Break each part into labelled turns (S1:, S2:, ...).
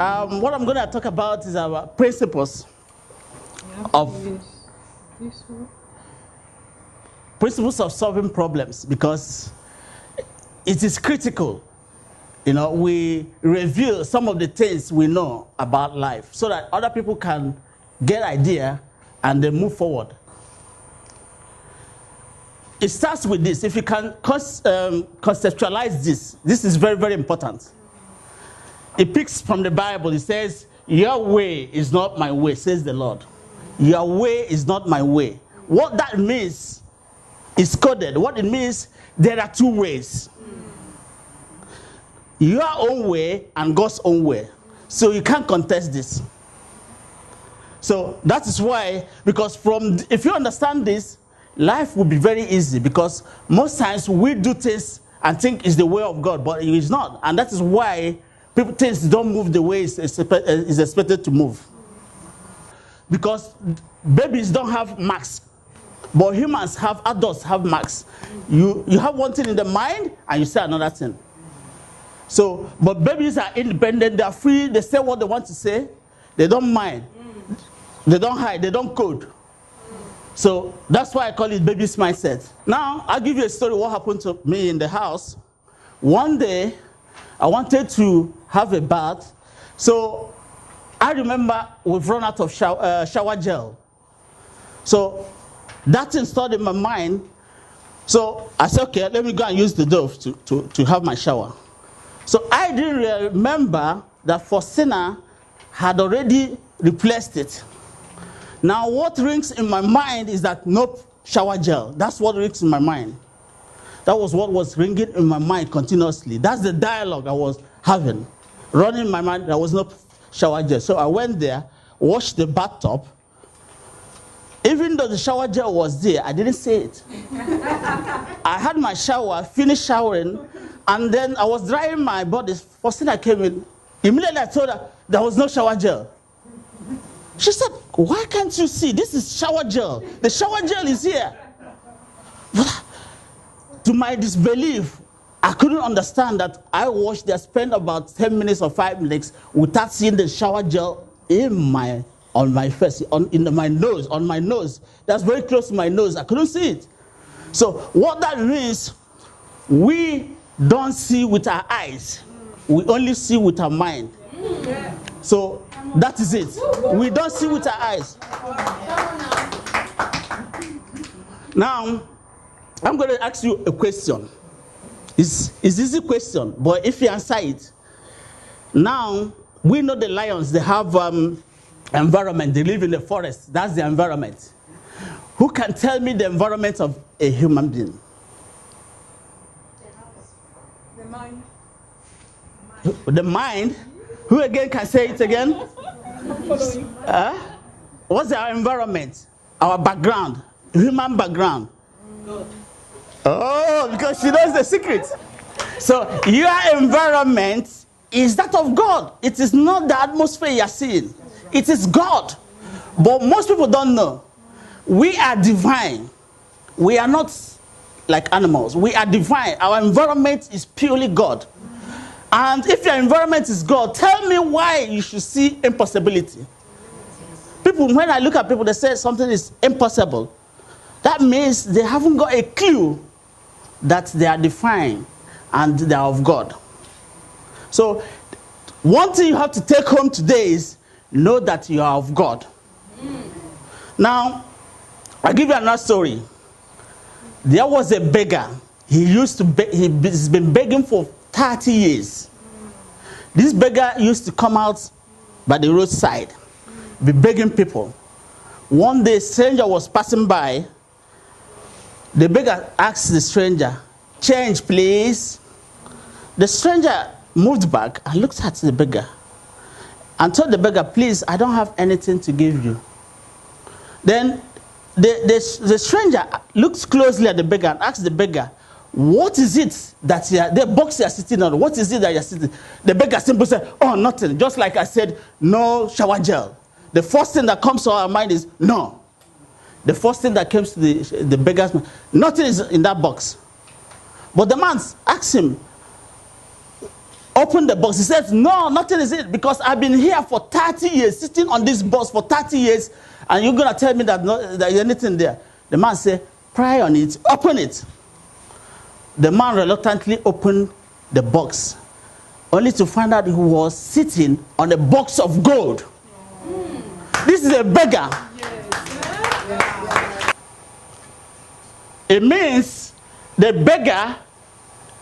S1: What I'm going to talk about is our principles of solving problems, because it is critical. You know, we reveal some of the things we know about life so that other people can get idea and then move forward. It starts with this. If you can conceptualize this is very, very important. It picks from the Bible. It says, your way is not my way, says the Lord. Your way is not my way. What that means is coded. What it means, there are two ways. Your own way and God's own way. So you can't contest this. So that is why, because if you understand this, life will be very easy, because most times we do things and think it's the way of God, but it is not. And that is why things don't move the way it's expected to move. Because babies don't have marks, but humans adults have marks. You have one thing in the mind and you say another thing. So, but babies are independent, they are free, they say what they want to say, they don't mind, they don't hide, they don't code. So that's why I call it baby's mindset. Now, I'll give you a story what happened to me in the house. One day, I wanted to have a bath. So I remember we've run out of shower gel. So that thing stored in my mind. So I said, okay, let me go and use the Dove to have my shower. So I didn't remember that Faustina had already replaced it. Now what rings in my mind is that no shower gel. That's what rings in my mind. That was what was ringing in my mind continuously. That's the dialogue I was having. Running in my mind, there was no shower gel. So I went there, washed the bathtub. Even though the shower gel was there, I didn't say it. I had my shower, finished showering, and then I was drying my body. First thing I came in, immediately I told her there was no shower gel. She said, why can't you see? This is shower gel. The shower gel is here. But to my disbelief, I couldn't understand that I washed there, spent about 10 minutes or 5 minutes without seeing the shower gel on my face, on my nose. That's very close to my nose. I couldn't see it. So what that means, we don't see with our eyes. We only see with our mind. So that is it. We don't see with our eyes. Now, I'm going to ask you a question. It's an easy question, but if you answer it, now we know the lions, they have environment. They live in the forest. That's the environment. Who can tell me the environment of a human being?
S2: The mind.
S1: The mind? Who again can say it again? What's our environment? Our background, human background.
S2: God.
S1: Oh, because she knows the secret. So your environment is that of God. It is not the atmosphere you are seeing. It is God. But most people don't know. We are divine. We are not like animals. We are divine. Our environment is purely God. And if your environment is God, tell me why you should see impossibility. People, when I look at people, they say something is impossible. That means they haven't got a clue that they are divine and they are of God. So one thing you have to take home today is know that you are of God. Now, I'll give you another story. There was a beggar. He's been begging for 30 years. This beggar used to come out by the roadside, be begging people. One day, a stranger was passing by. The beggar asked the stranger, "Change, please." The stranger moved back and looked at the beggar and told the beggar, "Please, I don't have anything to give you." Then the stranger looked closely at the beggar and asked the beggar, "What is it that the box you are sitting on, what is it that you are sitting?" The beggar simply said, "Oh, nothing." Just like I said, no shower gel. The first thing that comes to our mind is no. The first thing that comes to the beggar's mind, nothing is in that box. But the man asked him, "Oh, opened the box. He said, no, nothing is it, because I've been here for 30 years, sitting on this box for 30 years, and you're going to tell me that there's anything there. The man said, pry on it, open it. The man reluctantly opened the box, only to find out he was sitting on a box of gold. This is a beggar. It means the beggar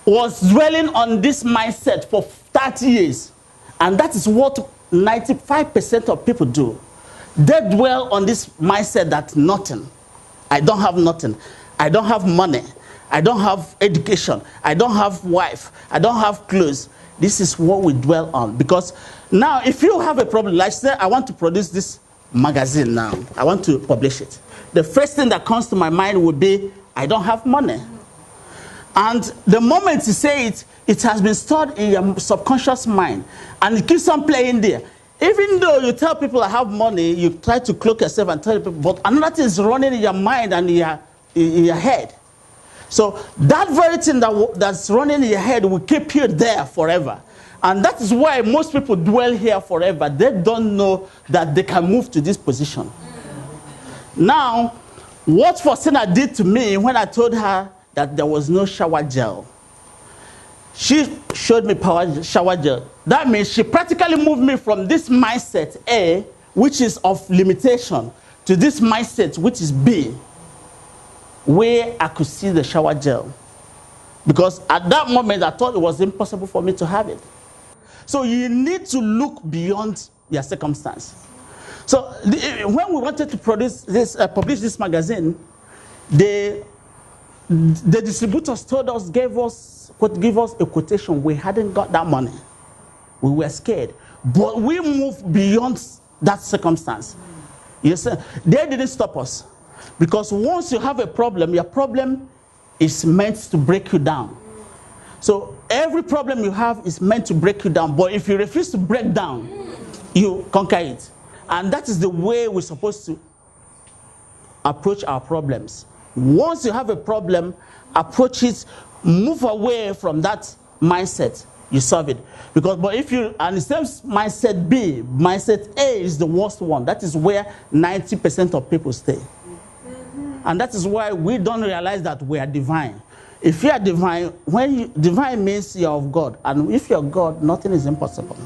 S1: was dwelling on this mindset for 30 years. And that is what 95% of people do. They dwell on this mindset that nothing. I don't have nothing. I don't have money. I don't have education. I don't have wife. I don't have clothes. This is what we dwell on. Because now, if you have a problem, like say, I want to produce this magazine now. I want to publish it. The first thing that comes to my mind would be, I don't have money. And the moment you say it, it has been stored in your subconscious mind. And it keeps on playing there. Even though you tell people I have money, you try to cloak yourself and tell people, but another thing is running in your mind and in your head. So that very thing that's running in your head will keep you there forever. And that is why most people dwell here forever. They don't know that they can move to this position. Now, what Faustina did to me when I told her that there was no shower gel, she showed me shower gel. That means she practically moved me from this mindset A, which is of limitation, to this mindset, which is B, where I could see the shower gel. Because at that moment, I thought it was impossible for me to have it. So you need to look beyond your circumstance. So when we wanted to publish this magazine, the distributors told us, gave us a quotation. We hadn't got that money. We were scared. But we moved beyond that circumstance. You see, they didn't stop us. Because once you have a problem, your problem is meant to break you down. So every problem you have is meant to break you down. But if you refuse to break down, you conquer it. And that is the way we're supposed to approach our problems. Once you have a problem, approach it, move away from that mindset, you solve it. But if you, and the same mindset B, mindset A is the worst one. That is where 90% of people stay. And that is why we don't realize that we are divine. If you are divine, divine means you are of God. And if you are God, nothing is impossible.